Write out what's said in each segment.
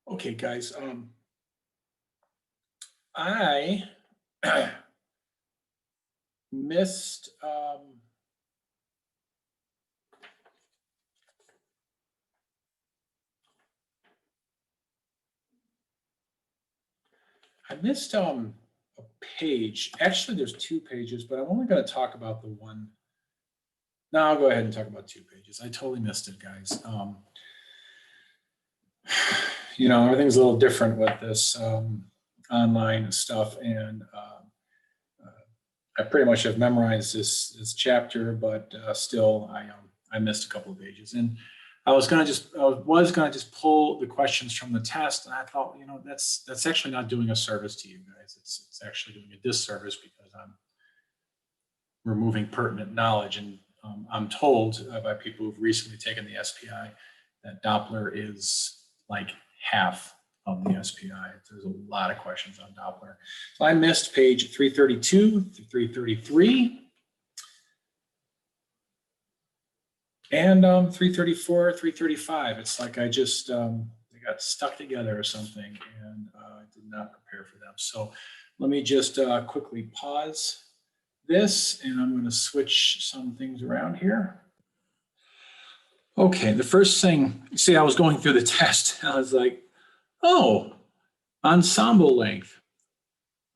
Okay, guys, I missed a page. Actually, there's 2 pages, but I'm only going to talk about the one. No, I'll go ahead and talk about 2 pages. I totally missed it, guys. Everything's a little different with this online stuff, and I pretty much have memorized this chapter, but still, I missed a couple of pages, and I was gonna just pull the questions from the test, and I thought, that's actually not doing a service to you guys. It's actually doing a disservice because I'm removing pertinent knowledge, and I'm told by people who've recently taken the SPI that Doppler is like half of the SPI. There's a lot of questions on Doppler. So I missed page 332 to 333 and 334, 335. It's like I just they got stuck together or something, and I did not prepare for them. So let me just quickly pause this, and I'm going to switch some things around here. Okay, the first thing, see, I was going through the test. I was like, oh, ensemble length.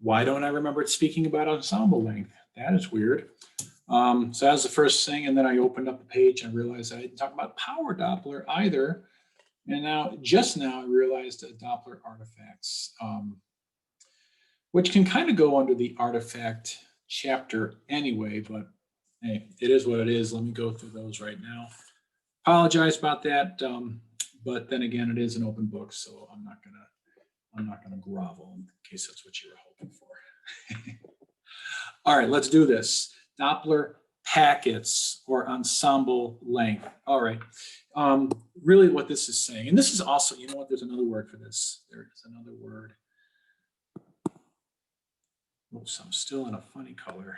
Why don't I remember it speaking about ensemble length? That is weird. So that was the first thing, and then I opened up the page and realized I didn't talk about power Doppler either. And now, just now, I realized that Doppler artifacts, which can kind of go under the artifact chapter anyway, but hey, it is what it is. Let me go through those right now. Apologize about that, but then again, it is an open book, so I'm not gonna grovel in case that's what you were hoping for. All right, let's do this. Doppler packets or ensemble length. All right, really what this is saying, and this is also, you know what, there's another word for this. There is another word. Oops, I'm still in a funny color.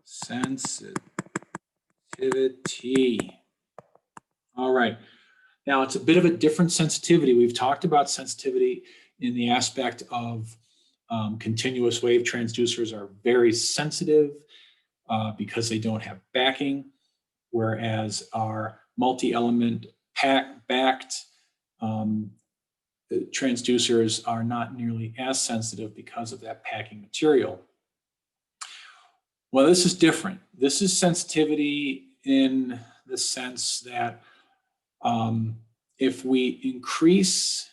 Sensitivity. All right. Now, it's a bit of a different sensitivity. We've talked about sensitivity in the aspect of continuous wave transducers are very sensitive because they don't have backing, whereas our multi-element backed transducers are not nearly as sensitive because of that packing material. Well, this is different. This is sensitivity in the sense that if we increase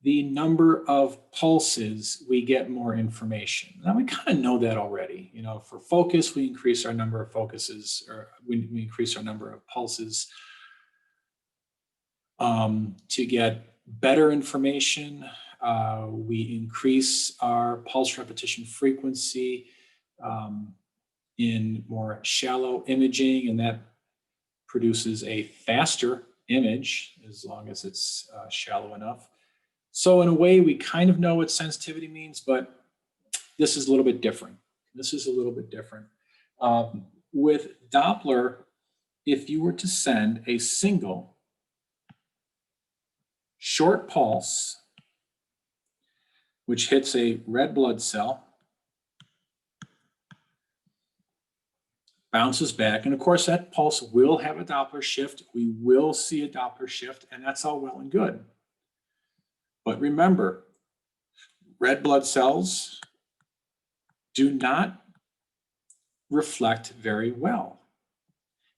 the number of pulses, we get more information. Now, we kind of know that already. For focus, we increase our number of focuses, or we increase our number of pulses to get better information. We increase our pulse repetition frequency in more shallow imaging, and that produces a faster image as long as it's shallow enough. So in a way, we kind of know what sensitivity means, but this is a little bit different. This is a little bit different. With Doppler, if you were to send a single short pulse, which hits a red blood cell, bounces back, and of course that pulse will have a Doppler shift. We will see a Doppler shift, and that's all well and good. But remember, red blood cells do not reflect very well.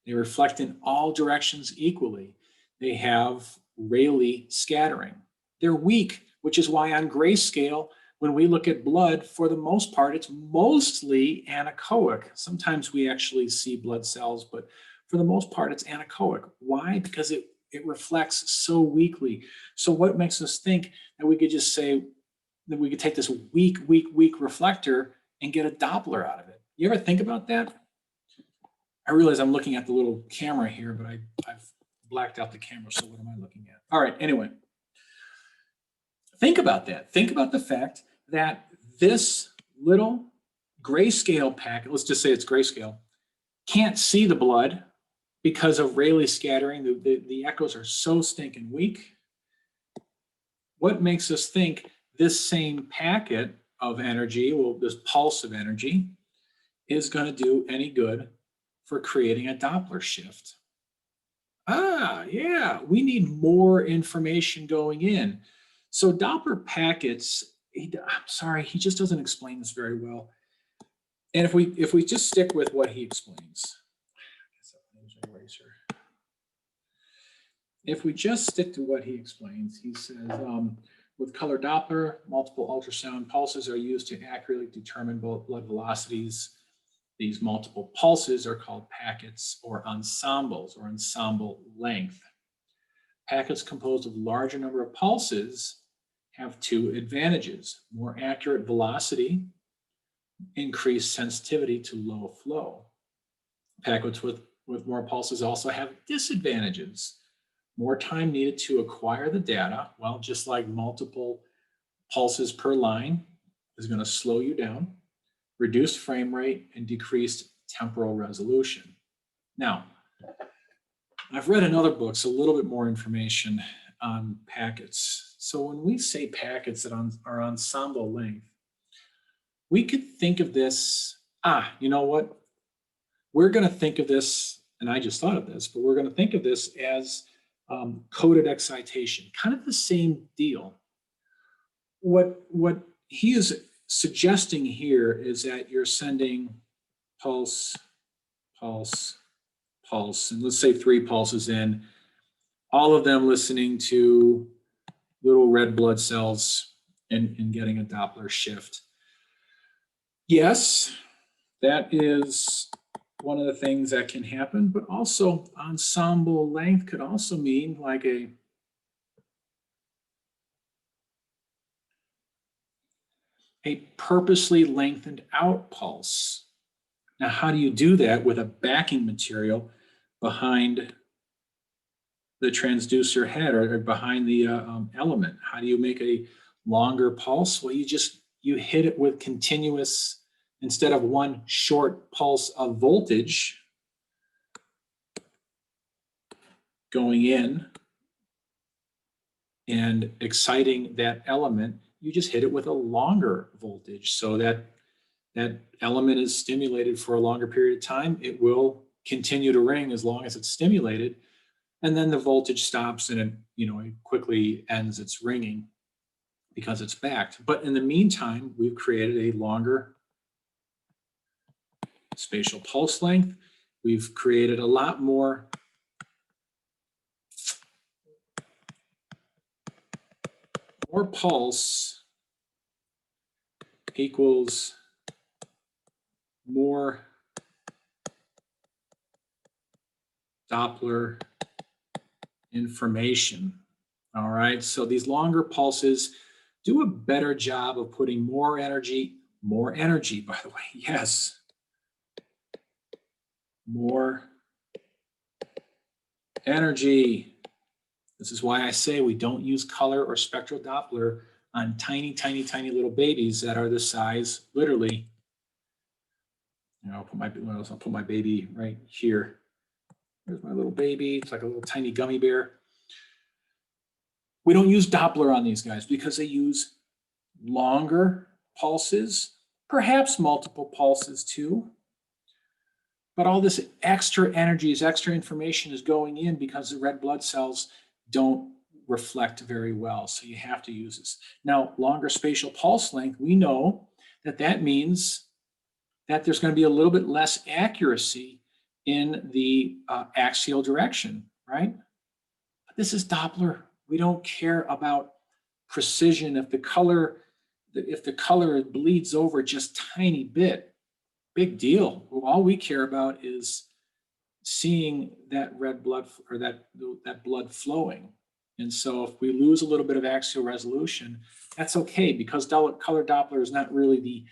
They reflect in all directions equally. They have Rayleigh scattering. They're weak, which is why on grayscale, when we look at blood, for the most part, it's mostly anechoic. Sometimes we actually see blood cells, but for the most part, it's anechoic. Why? Because it reflects so weakly. So what makes us think that we could just say that we could take this weak reflector and get a Doppler out of it? You ever think about that? I realize I'm looking at the little camera here, but I've blacked out the camera, so what am I looking at? All right, anyway. Think about that. Think about the fact that this little grayscale packet, let's just say it's grayscale, can't see the blood, because of Rayleigh scattering, the echoes are so stinking weak. What makes us think this same packet of energy, well, this pulse of energy, is going to do any good for creating a Doppler shift? Ah, yeah, we need more information going in. So Doppler packets, I'm sorry, he just doesn't explain this very well. And if we just stick with what he explains, if we just stick to what he explains, he says, with color Doppler, multiple ultrasound pulses are used to accurately determine both blood velocities. These multiple pulses are called packets or ensembles or ensemble length. Packets composed of larger number of pulses have two advantages: more accurate velocity, increased sensitivity to low flow. Packets with more pulses also have disadvantages: more time needed to acquire the data. Well, just like multiple pulses per line is going to slow you down, reduced frame rate, and decreased temporal resolution. Now, I've read in other books a little bit more information on packets. So when we say packets that are ensemble length, we could think of this, you know what? We're going to think of this, and I just thought of this, but we're going to think of this as coded excitation, kind of the same deal. What he is suggesting here is that you're sending pulse, pulse, pulse, and let's say 3 pulses in, all of them listening to little red blood cells and getting a Doppler shift. Yes, that is one of the things that can happen, but also ensemble length could also mean like a purposely lengthened out pulse. Now, how do you do that with a backing material behind the transducer head or behind the element? How do you make a longer pulse? Well, you hit it with continuous, instead of one short pulse of voltage going in and exciting that element, you just hit it with a longer voltage so that that element is stimulated for a longer period of time. It will continue to ring as long as it's stimulated, and then the voltage stops and it quickly ends its ringing because it's backed. But in the meantime, we've created a longer spatial pulse length. We've created a lot more pulse equals more Doppler information. All right, so these longer pulses do a better job of putting more energy, by the way, yes, more energy. This is why I say we don't use color or spectral Doppler on tiny, tiny, tiny little babies that are the size, literally, I'll put my baby right here. There's my little baby. It's like a little tiny gummy bear. We don't use Doppler on these guys because they use longer pulses, perhaps multiple pulses too. But all this extra energy, extra information is going in because the red blood cells don't reflect very well. So you have to use this. Now, longer spatial pulse length, we know that means that there's going to be a little bit less accuracy in the axial direction, right? But this is Doppler. We don't care about precision. If the color bleeds over just tiny bit, big deal. All we care about is seeing that red blood or that blood flowing. And so if we lose a little bit of axial resolution, that's okay, because color Doppler is not really the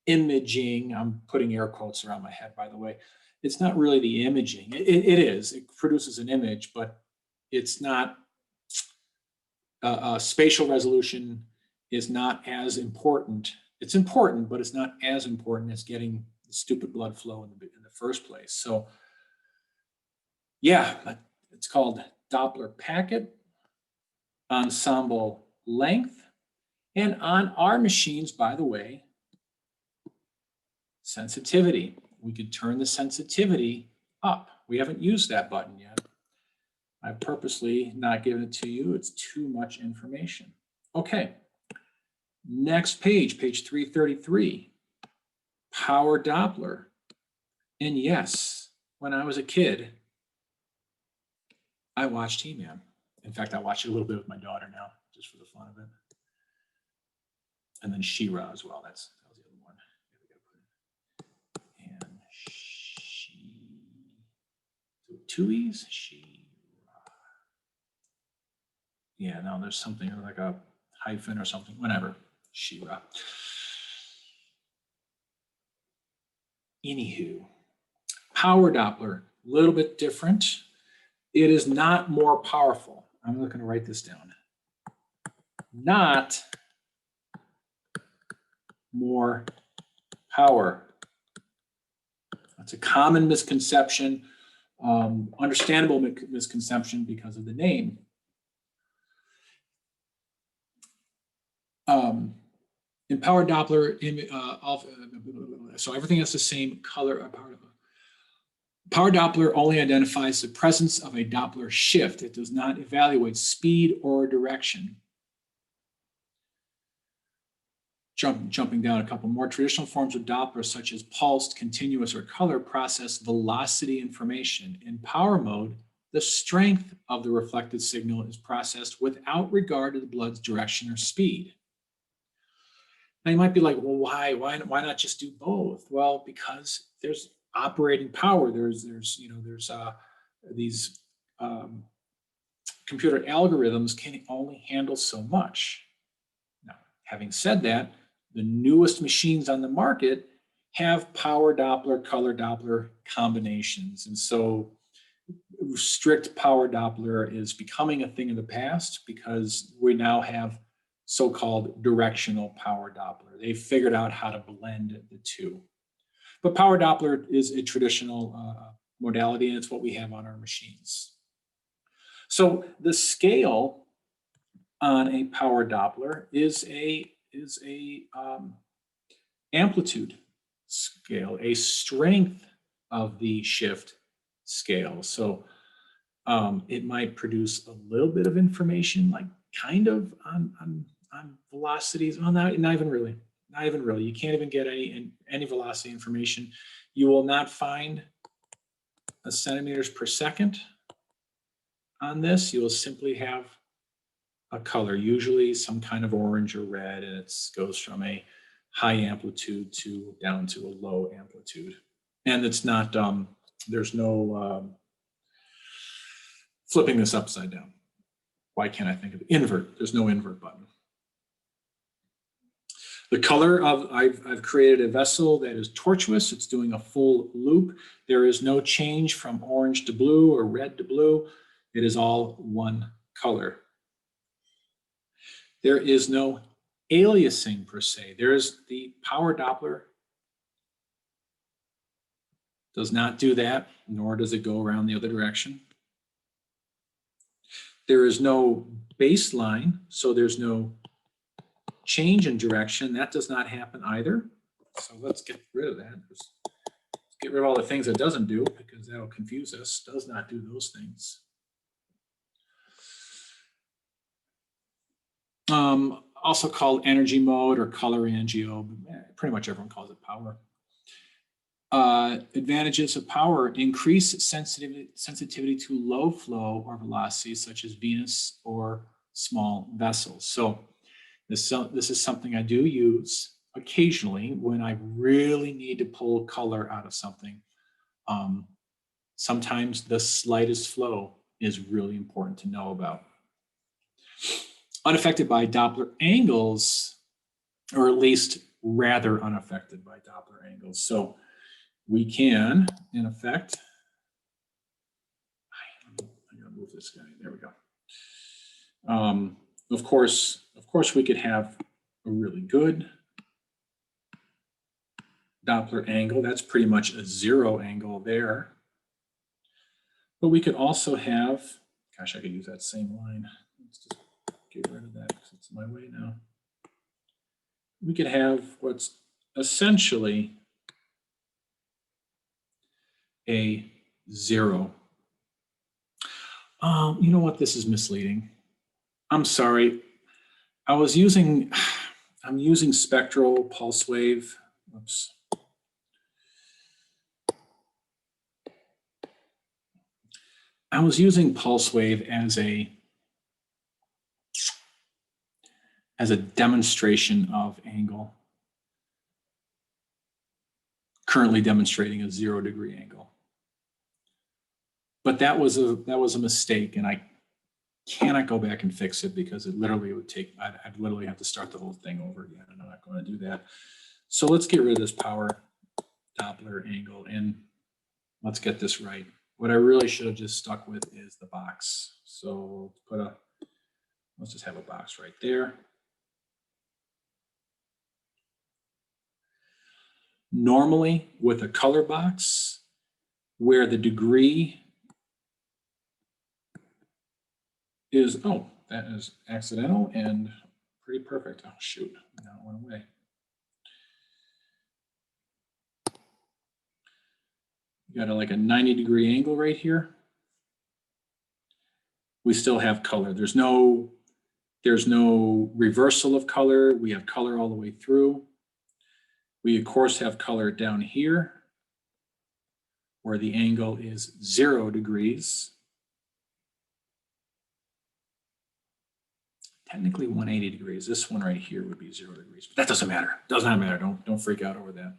imaging. I'm putting air quotes around my head, by the way. It's not really the imaging. It is. It produces an image, but it's not. Spatial resolution is not as important. It's important, but it's not as important as getting the stupid blood flow in the first place. So Yeah, it's called Doppler packet, ensemble length, and on our machines, by the way, sensitivity. We could turn the sensitivity up. We haven't used that button yet. I've purposely not given it to you. It's too much information. Okay, next page, page 333, power Doppler. And yes, when I was a kid, I watched He-Man. In fact, I watch it a little bit with my daughter now, just for the fun of it. And then She-Ra as well. That was the other one. And two E's? She-Ra. Yeah, no, there's something like a hyphen or something, whatever. She-Ra. Anywho, power Doppler, a little bit different. It is not more powerful. I'm looking to write this down. Not more power. That's a common misconception, understandable misconception because of the name. In power Doppler, so everything has the same color. Power Doppler only identifies the presence of a Doppler shift. It does not evaluate speed or direction. Jumping down a couple more, traditional forms of Doppler, such as pulsed, continuous, or color, process velocity information. In power mode, the strength of the reflected signal is processed without regard to the blood's direction or speed. Now you might be like, well, why not just do both? Well, because there's operating power. There's these computer algorithms can only handle so much. Now, having said that, the newest machines on the market have power Doppler, color Doppler combinations. And so strict power Doppler is becoming a thing of the past because we now have so-called directional power Doppler. They figured out how to blend the two. But power Doppler is a traditional modality, and it's what we have on our machines. So the scale on a power Doppler is a amplitude scale, a strength of the shift scale. So it might produce a little bit of information, like kind of on velocities. Well, not even really. Not even really. You can't even get any velocity information. You will not find a centimeters per second on this. You will simply have a color, usually some kind of orange or red, and it goes from a high amplitude to down to a low amplitude. And it's not, there's no flipping this upside down. Why can't I think of invert? There's no invert button. The color of, I've created a vessel that is tortuous. It's doing a full loop. There is no change from orange to blue or red to blue. It is all one color. There is no aliasing per se. There's the power Doppler. Does not do that, nor does it go around the other direction. There is no baseline, so there's no change in direction. That does not happen either. So let's get rid of that. Let's get rid of all the things it doesn't do, because that'll confuse us. Does not do those things. Also called energy mode or color angio. Pretty much everyone calls it power. Advantages of power: increase sensitivity to low flow or velocities such as venous or small vessels. So this is something I do use occasionally when I really need to pull color out of something. Sometimes the slightest flow is really important to know about. Unaffected by Doppler angles, or at least rather unaffected by Doppler angles. So we can, in effect, I'm gonna move this guy, there we go. Of course, we could have a really good Doppler angle. That's pretty much a zero angle there. But we could also have, gosh, I could use that same line. Let's just get rid of that because it's in my way now. We could have what's essentially a 0. You know what? This is misleading. I'm sorry. I'm using spectral pulse wave. Oops. I was using pulse wave as a demonstration of angle. Currently demonstrating a 0-degree angle. But that was a mistake, and I cannot go back and fix it because it literally would take, I'd literally have to start the whole thing over again, and I'm not going to do that. So let's get rid of this power Doppler angle, and let's get this right. What I really should have just stuck with is the box. So let's just have a box right there. Normally with a color box, where the degree is, oh, that is accidental and pretty perfect. Oh, shoot, now it went away. You got like a 90-degree angle right here. We still have color. There's no reversal of color. We have color all the way through. We, of course, have color down here where the angle is 0 degrees. Technically 180 degrees. This one right here would be 0 degrees, but that doesn't matter. Does not matter. Don't freak out over that.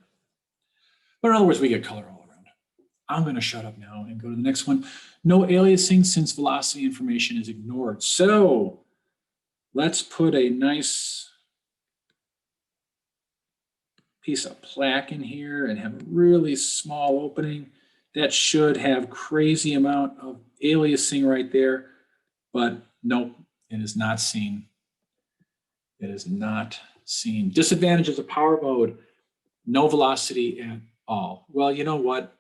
But in other words, we get color all around. I'm going to shut up now and go to the next one. No aliasing since velocity information is ignored. So let's put a nice piece of plaque in here and have a really small opening. That should have crazy amount of aliasing right there, but nope, it is not seen. It is not seen. Disadvantages of power mode, no velocity at all. Well, you know what?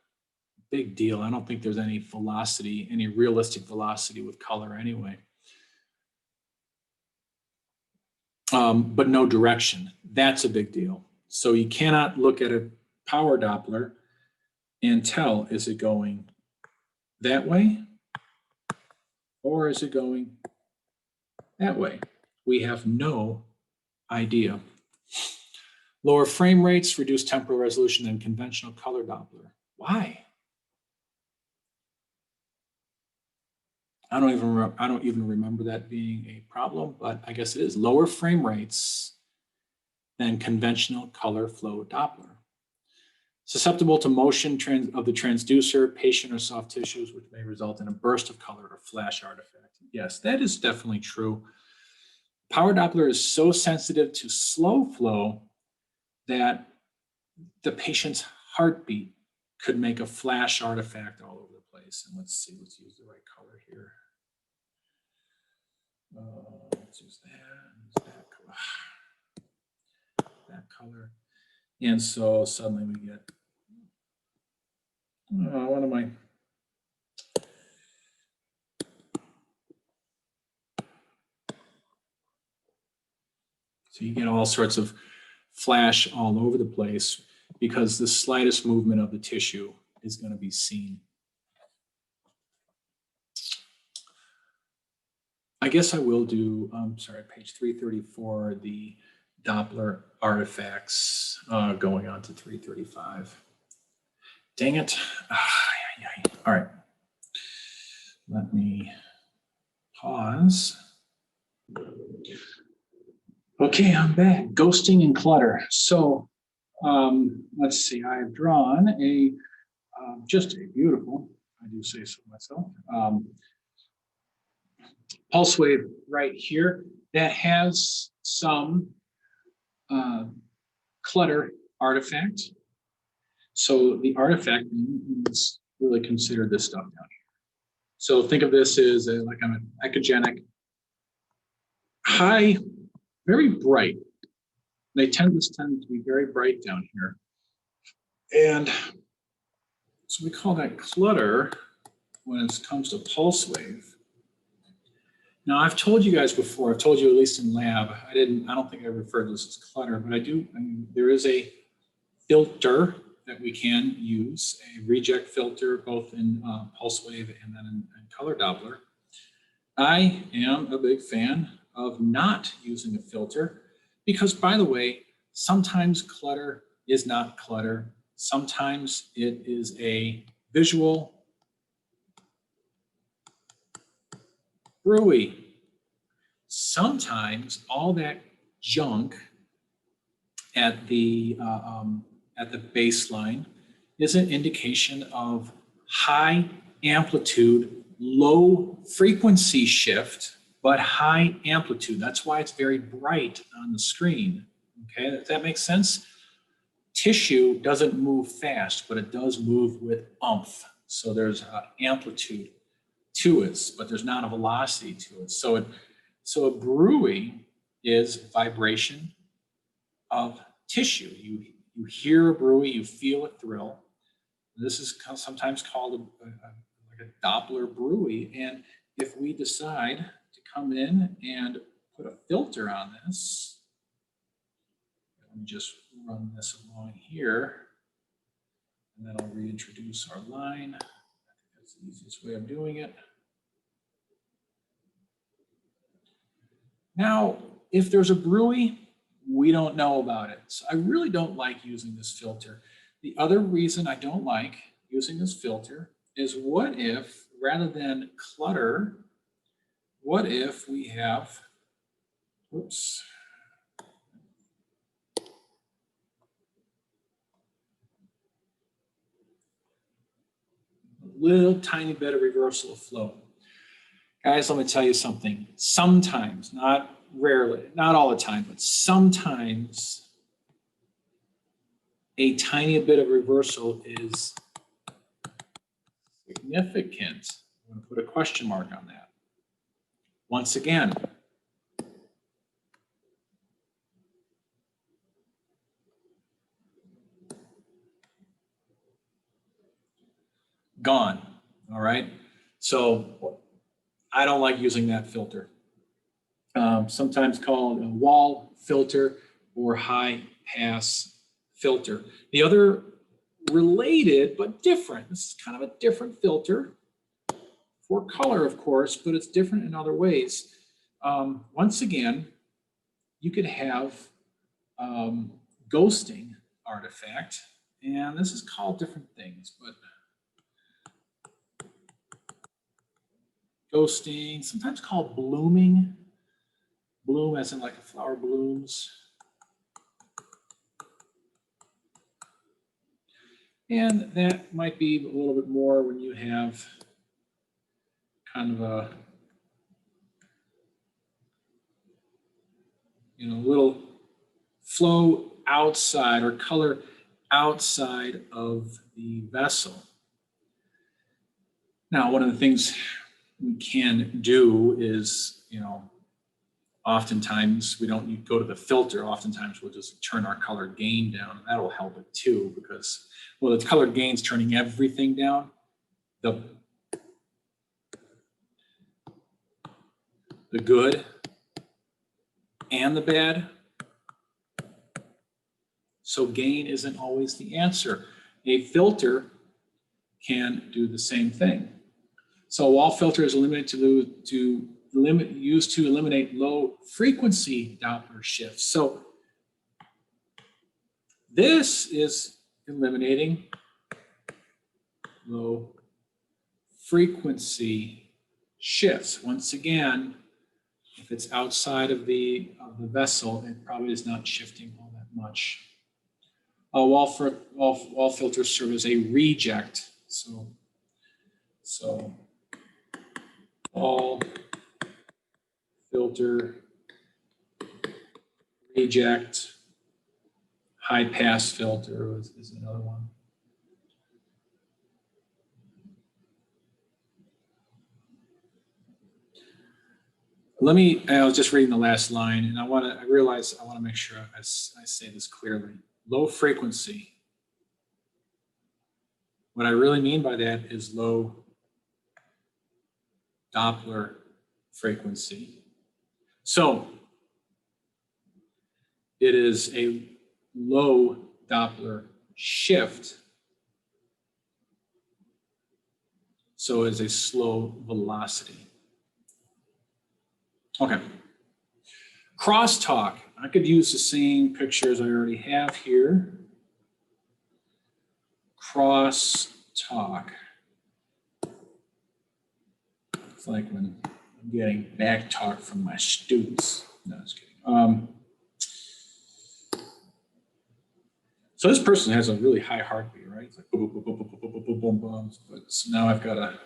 Big deal. I don't think there's any velocity, any realistic velocity with color anyway. But no direction. That's a big deal. So you cannot look at a power Doppler and tell, is it going that way or is it going that way? We have no idea. Lower frame rates, reduce temporal resolution than conventional color Doppler. Why? I don't even remember that being a problem, but I guess it is. Lower frame rates than conventional color flow Doppler. Susceptible to motion of the transducer, patient or soft tissues, which may result in a burst of color or flash artifact. Yes, that is definitely true. Power Doppler is so sensitive to slow flow that the patient's heartbeat could make a flash artifact all over the place. And let's see, let's use the right color here. Let's use that color. And so suddenly we get, what am I? So you get all sorts of flash all over the place because the slightest movement of the tissue is going to be seen. I guess I will do, sorry, page 334, the Doppler artifacts going on to 335. Dang it. All right. Let me pause. Okay, I'm back. Ghosting and clutter. So let's see, I've drawn a just a beautiful, I do say so myself, pulse wave right here that has some clutter artifact. So the artifact, let's really consider this stuff down here. So think of this as like an echogenic, high, very bright. They tend to be very bright down here. And so we call that clutter when it comes to pulse wave. Now, I've told you guys before, I've told you at least in lab, I don't think I referred to this as clutter, but I mean, there is a filter that we can use, a reject filter, both in pulse wave and then in color Doppler. I am a big fan of not using a filter because, by the way, sometimes clutter is not clutter. Sometimes it is a visual bruit. Sometimes all that junk at the baseline is an indication of high amplitude, low frequency shift, but high amplitude. That's why it's very bright on the screen. Okay, does that make sense? Tissue doesn't move fast, but it does move with oomph. So there's amplitude to it, but there's not a velocity to it. So a bruit is vibration of tissue. You hear a bruit, you feel it thrill. This is sometimes called like a Doppler bruit. And if we decide to come in and put a filter on this, let me just run this along here, and then I'll reintroduce our line. I think that's the easiest way of doing it. Now, if there's a bruit, we don't know about it. So I really don't like using this filter. The other reason I don't like using this filter is what if, rather than clutter, what if we have, whoops, a little tiny bit of reversal of flow. Guys, let me tell you something. Sometimes, not rarely, not all the time, but sometimes a tiny bit of reversal is significant. I'm going to put a question mark on that. Once again, gone, all right? So I don't like using that filter. Sometimes called a wall filter or high pass filter. The other related but different, this is kind of a different filter for color, of course, but it's different in other ways. Once again, you could have ghosting artifact, and this is called different things, but ghosting, sometimes called blooming. Bloom as in like a flower blooms. And that might be a little bit more when you have kind of a, little flow outside or color outside of the vessel. Now, one of the things we can do is, oftentimes we don't need to go to the filter. Oftentimes we'll just turn our color gain down, and that'll help it too, because, well, the color gain's turning everything down. The good and the bad. So gain isn't always the answer. A filter can do the same thing. So a wall filter is used to eliminate low frequency Doppler shifts. So this is eliminating low frequency shifts. Once again, if it's outside of the vessel, it probably is not shifting all that much. Wall filters serve as a reject. So wall filter, reject, high pass filter is another one. I was just reading the last line, and I realize I want to make sure I say this clearly. Low frequency. What I really mean by that is low Doppler frequency. So it is a low Doppler shift. So it's a slow velocity. Okay. Crosstalk. I could use the same pictures I already have here. Crosstalk. It's like when I'm getting back talk from my students. No, I was kidding. So this person has a really high heartbeat, right? It's like boom, boom, boom, boom, boom, boom, boom, boom, boom. But so now I've got to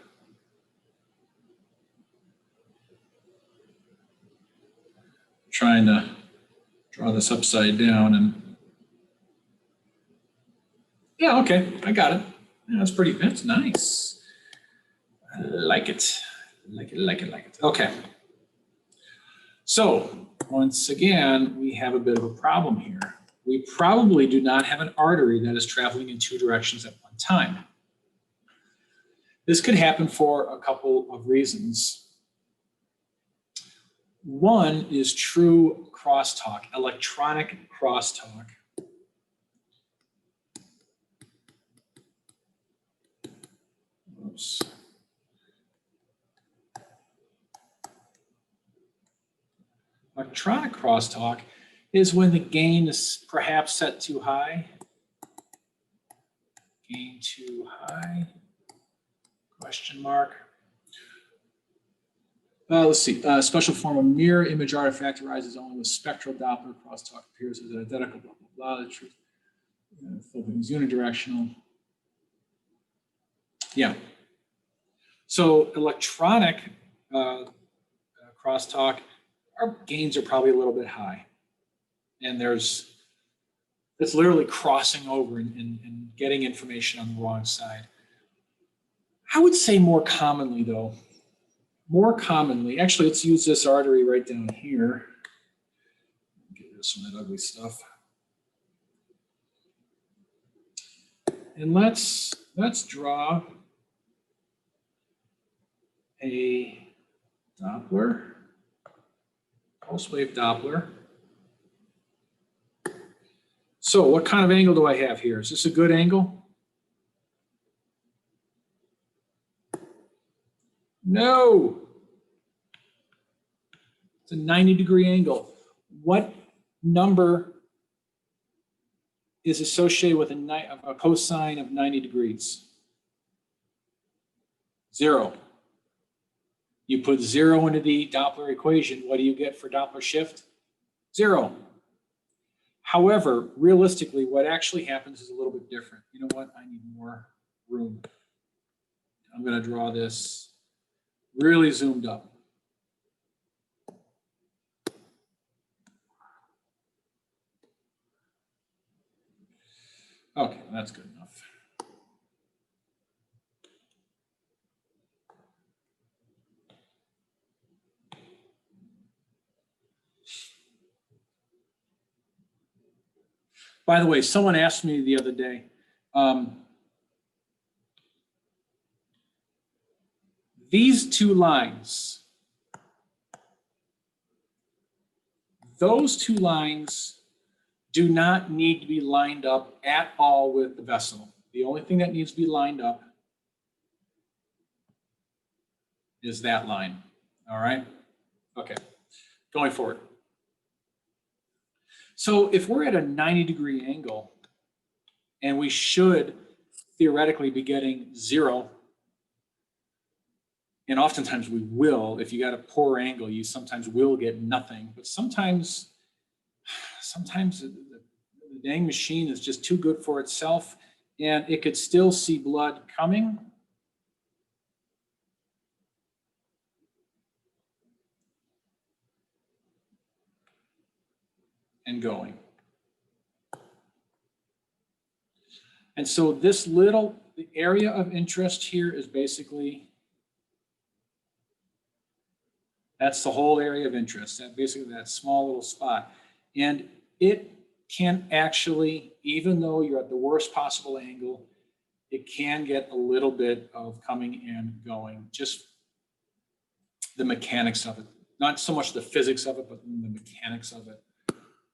trying to draw this upside down and yeah, okay, I got it. Yeah, that's nice. I like it. Like it. Okay. So once again, we have a bit of a problem here. We probably do not have an artery that is traveling in two directions at one time. This could happen for a couple of reasons. One is true crosstalk, electronic crosstalk. Oops. Electronic crosstalk is when the gain is perhaps set too high. Gain too high, question mark. Let's see, special form of mirror image artifact arises only with spectral Doppler crosstalk appears as identical, blah, blah, blah. The truth is unidirectional. Yeah. So electronic crosstalk, our gains are probably a little bit high. And it's literally crossing over and getting information on the wrong side. I would say more commonly though, actually let's use this artery right down here. Get rid of some of that ugly stuff. And let's draw a Doppler, pulse wave Doppler. So what kind of angle do I have here? Is this a good angle? No. It's a 90-degree angle. What number is associated with a cosine of 90 degrees? 0. You put 0 into the Doppler equation. What do you get for Doppler shift? 0. However, realistically, what actually happens is a little bit different. You know what? I need more room. I'm going to draw this really zoomed up. Okay, that's good enough. By the way, someone asked me the other day, these two lines, those two lines do not need to be lined up at all with the vessel. The only thing that needs to be lined up is that line, all right? Okay, going forward. So if we're at a 90-degree angle, and we should theoretically be getting 0, and oftentimes we will, if you got a poor angle, you sometimes will get nothing, but sometimes the dang machine is just too good for itself, and it could still see blood coming. And going. And so this the area of interest here is basically, that's the whole area of interest, basically that small little spot. And it can actually, even though you're at the worst possible angle, it can get a little bit of coming and going, just the mechanics of it. Not so much the physics of it, but the mechanics of it.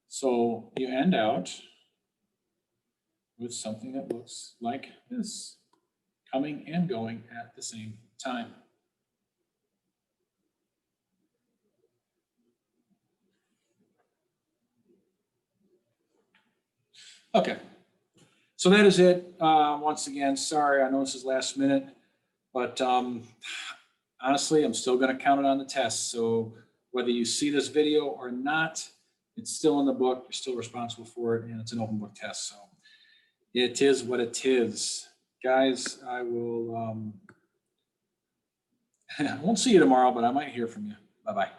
So you end out with something that looks like this, coming and going at the same time. Okay, so that is it. Once again, sorry, I know this is last minute, but honestly, I'm still going to count it on the test. So whether you see this video or not, it's still in the book. You're still responsible for it, and it's an open book test. So it is what it is. Guys, I will, I won't see you tomorrow, but I might hear from you. Bye-bye.